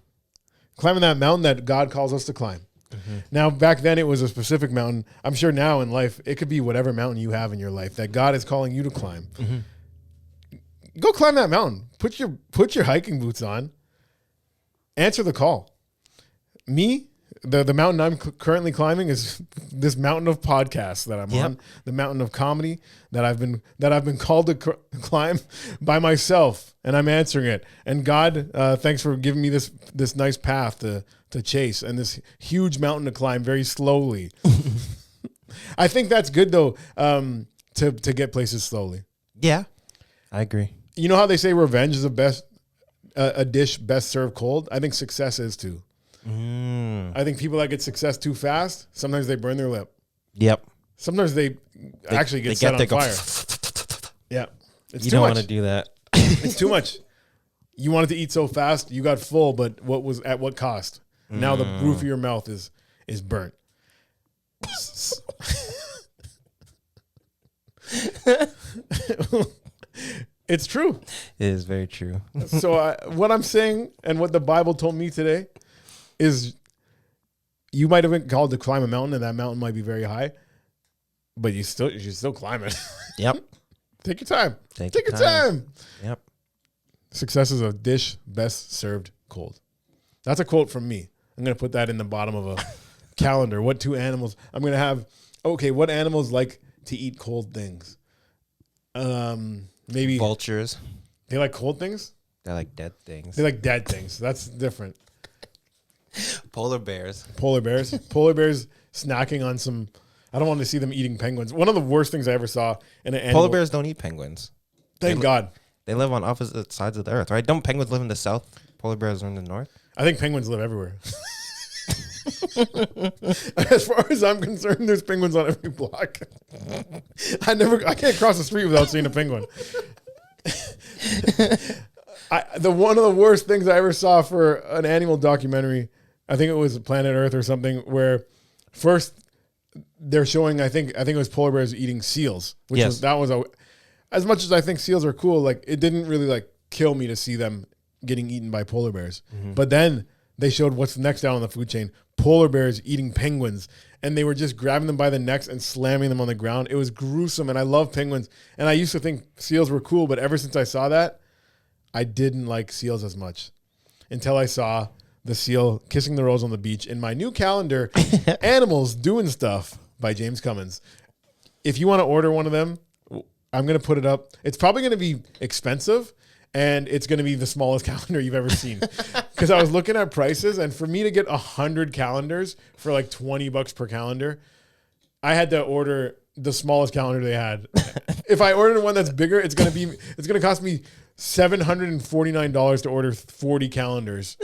climbing that mountain that God calls us to climb. Now, back then it was a specific mountain. I'm sure now in life, it could be whatever mountain you have in your life that God is calling you to climb. Go climb that mountain. Put your hiking boots on. Answer the call. Me, the mountain I'm currently climbing is this mountain of podcasts that I'm on. The mountain of comedy that I've been called to climb by myself, and I'm answering it. And God, thanks for giving me this nice path to chase and this huge mountain to climb very slowly. I think that's good though, to get places slowly. Yeah, I agree. You know how they say revenge is a dish best served cold? I think success is too. I think people that get success too fast, sometimes they burn their lip. Yep. Sometimes they actually get set on fire. Yeah. It's you too don't much. want to do that. It's too much. You wanted to eat so fast, you got full, but at what cost? Now the roof of your mouth is burnt. It's true. It is very true. So what I'm saying and what the Bible told me today is you might have been called to climb a mountain, and that mountain might be very high, but you should still climb it. Yep. Take your time. Take your time. Yep. Success is a dish best served cold. That's a quote from me. I'm going to put that in the bottom of a calendar. What two animals I'm going to have? Okay, what animals like to eat cold things? Maybe vultures. They like cold things? They like dead things. They like dead things. That's different. Polar bears. Polar bears. Polar bears snacking on some. I don't want to see them eating penguins. One of the worst things I ever saw in an animal. Polar bears don't eat penguins. Thank God. They live on opposite sides of the earth, right? Don't penguins live in the south? Polar bears are in the north? I think penguins live everywhere. As far as I'm concerned, there's penguins on every block. I can't cross the street without seeing a penguin. One of the worst things I ever saw for an animal documentary, I think it was Planet Earth or something, where first they're showing, I think it was polar bears eating seals, which as much as I think seals are cool, like it didn't really like kill me to see them getting eaten by polar bears. But then they showed what's next down on the food chain, polar bears eating penguins, and they were just grabbing them by the necks and slamming them on the ground. It was gruesome, and I love penguins, and I used to think seals were cool, but ever since I saw that, I didn't like seals as much until I saw the seal kissing the rose on the beach in my new calendar, Animals Doing Stuff by James Cummins. If you want to order one of them, I'm going to put it up. It's probably going to be expensive, and it's going to be the smallest calendar you've ever seen. Because I was looking at prices, and for me to get 100 calendars for like $20 per calendar, I had to order the smallest calendar they had. If I ordered one that's bigger, it's going to cost me $749 to order 40 calendars.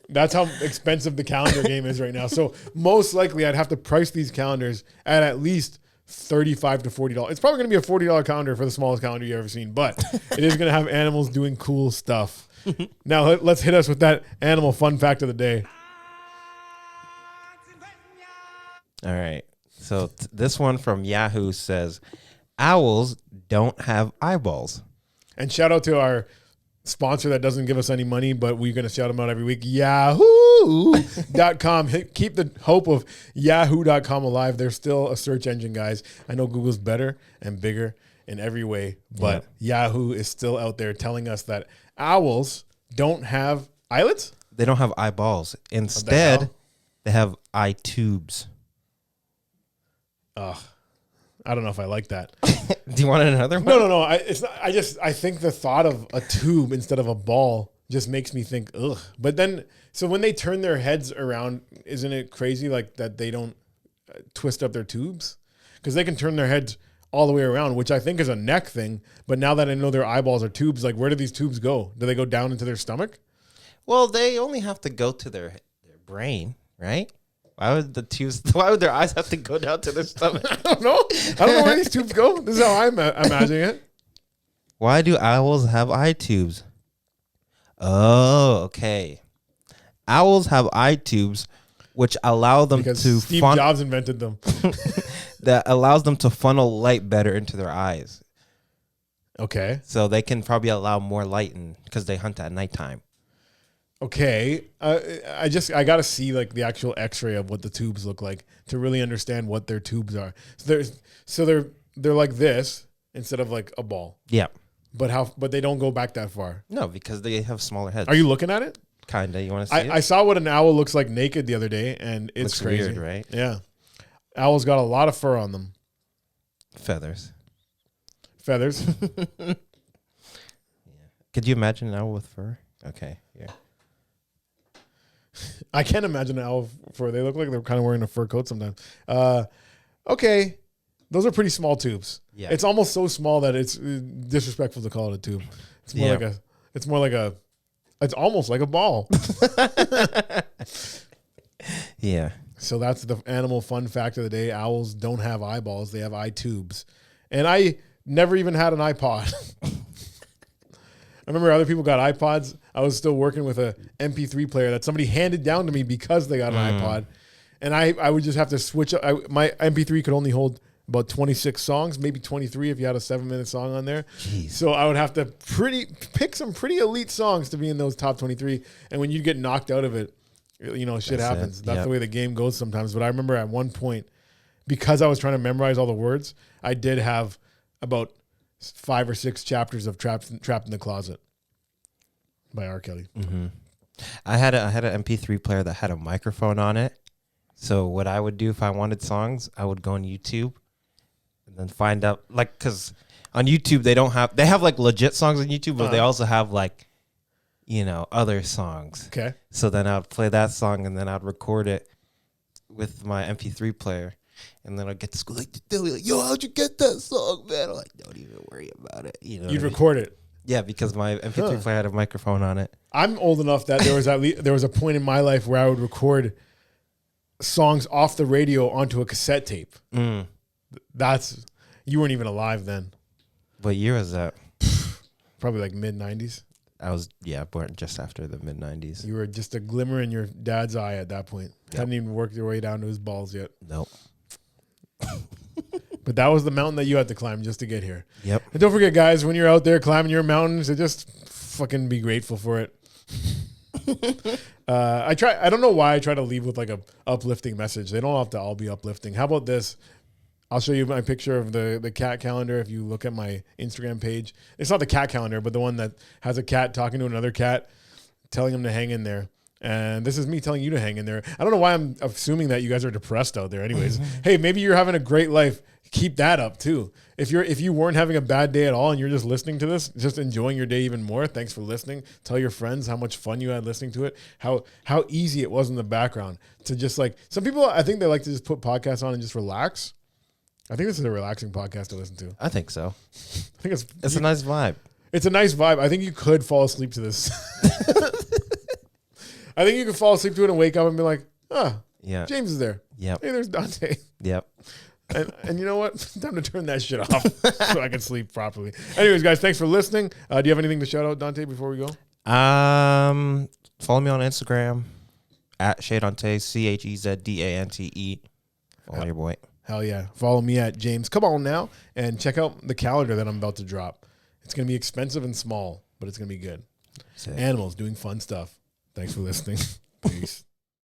That's how expensive the calendar game is right now. So most likely I'd have to price these calendars at least $35 to $40. It's probably going to be a $40 calendar for the smallest calendar you've ever seen, but it is going to have animals doing cool stuff. Now let's hit us with that animal fun fact of the day. All right. So this one from Yahoo says, owls don't have eyeballs. And shout out to our sponsor that doesn't give us any money, but we're going to shout them out every week. Yahoo.com. Keep the hope of Yahoo.com alive. They're still a search engine, guys. I know Google's better and bigger in every way, but Yahoo is still out there telling us that owls don't have eyelids? They don't have eyeballs. Instead, they have eye tubes. Ugh. I don't know if I like that. Do you want another one? No. It's not. I think the thought of a tube instead of a ball just makes me think, ugh. But then, so when they turn their heads around, isn't it crazy like that they don't twist up their tubes? Because they can turn their heads all the way around, which I think is a neck thing. But now that I know their eyeballs are tubes, like where do these tubes go? Do they go down into their stomach? Well, they only have to go to their brain, right? Why would their eyes have to go down to their stomach? I don't know where these tubes go. This is how I'm imagining it. Why do owls have eye tubes? Oh, okay. Owls have eye tubes, which allow them because to Steve Jobs invented them. That allows them to funnel light better into their eyes. Okay. So they can probably allow more light in because they hunt at nighttime. Okay, I got to see like the actual X-ray of what the tubes look like to really understand what their tubes are. They're like this instead of like a ball. Yeah. But they don't go back that far. No, because they have smaller heads. Are you looking at it? Kinda. You want to see it? I saw what an owl looks like naked the other day, and it's Looks crazy. weird, right? Yeah, owls got a lot of fur on them. Feathers. Feathers. Yeah. Could you imagine an owl with fur? Okay. Yeah. I can't imagine an owl fur. They look like they're kind of wearing a fur coat sometimes. Okay, those are pretty small tubes. Yeah. It's almost so small that it's disrespectful to call it a tube. It's more like a. It's almost like a ball. Yeah. So that's the animal fun fact of the day. Owls don't have eyeballs; they have eye tubes. And I never even had an iPod. I remember other people got iPods. I was still working with a MP3 player that somebody handed down to me because they got an iPod. And I would just have to switch up. My MP3 could only hold about 26 songs, maybe 23 if you had a 7-minute song on there. Jeez. So I would have to pick some pretty elite songs to be in those top 23. And when you get knocked out of it, shit happens. That's the way the game goes sometimes. But I remember at one point, because I was trying to memorize all the words, I did have about 5 or 6 chapters of Trapped in the Closet by R. Kelly. Mm-hmm. I had an MP3 player that had a microphone on it. So what I would do if I wanted songs, I would go on YouTube and then find out, like, because on YouTube they have like legit songs on YouTube, but they also have like, other songs. Okay. So then I would play that song and then I'd record it with my MP3 player. And then I'd get to school they'll be like, yo, how'd you get that song, man? I'm like, don't even worry about it. You'd record it. Yeah, because my MP3 player had a microphone on it. I'm old enough that there was a point in my life where I would record songs off the radio onto a cassette tape. You weren't even alive then. What year was that? Probably like mid-90s. I was, born just after the mid-90s. You were just a glimmer in your dad's eye at that point. Yep. Hadn't even worked your way down to his balls yet. Nope. But that was the mountain that you had to climb just to get here. Yep. And don't forget, guys, when you're out there climbing your mountains, just fucking be grateful for it. I don't know why I try to leave with like a uplifting message. They don't have to all be uplifting. How about this? I'll show you my picture of the cat calendar. If you look at my Instagram page, it's not the cat calendar, but the one that has a cat talking to another cat, telling him to hang in there. And this is me telling you to hang in there. I don't know why I'm assuming that you guys are depressed out there. Anyways, hey, maybe you're having a great life. Keep that up too. If you weren't having a bad day at all and you're just listening to this, just enjoying your day even more, thanks for listening. Tell your friends how much fun you had listening to it, how easy it was in the background to just like, some people, I think they like to just put podcasts on and just relax. I think this is a relaxing podcast to listen to. I think so. I think it's a nice vibe. It's a nice vibe. I think you could fall asleep to this. I think you could fall asleep to it and wake up and be like, yeah, James is there. Yep. Hey, there's Dante. Yep. And you know what? Time to turn that shit off so I can sleep properly. Anyways, guys, thanks for listening. Do you have anything to shout out, Dante, before we go? Follow me on Instagram at Shadante, ChezdAnte. Follow your boy. Hell yeah. Follow me at James. Come on now and check out the calendar that I'm about to drop. It's going to be expensive and small, but it's going to be good. Sick. Animals doing fun stuff. Thanks for listening. Peace.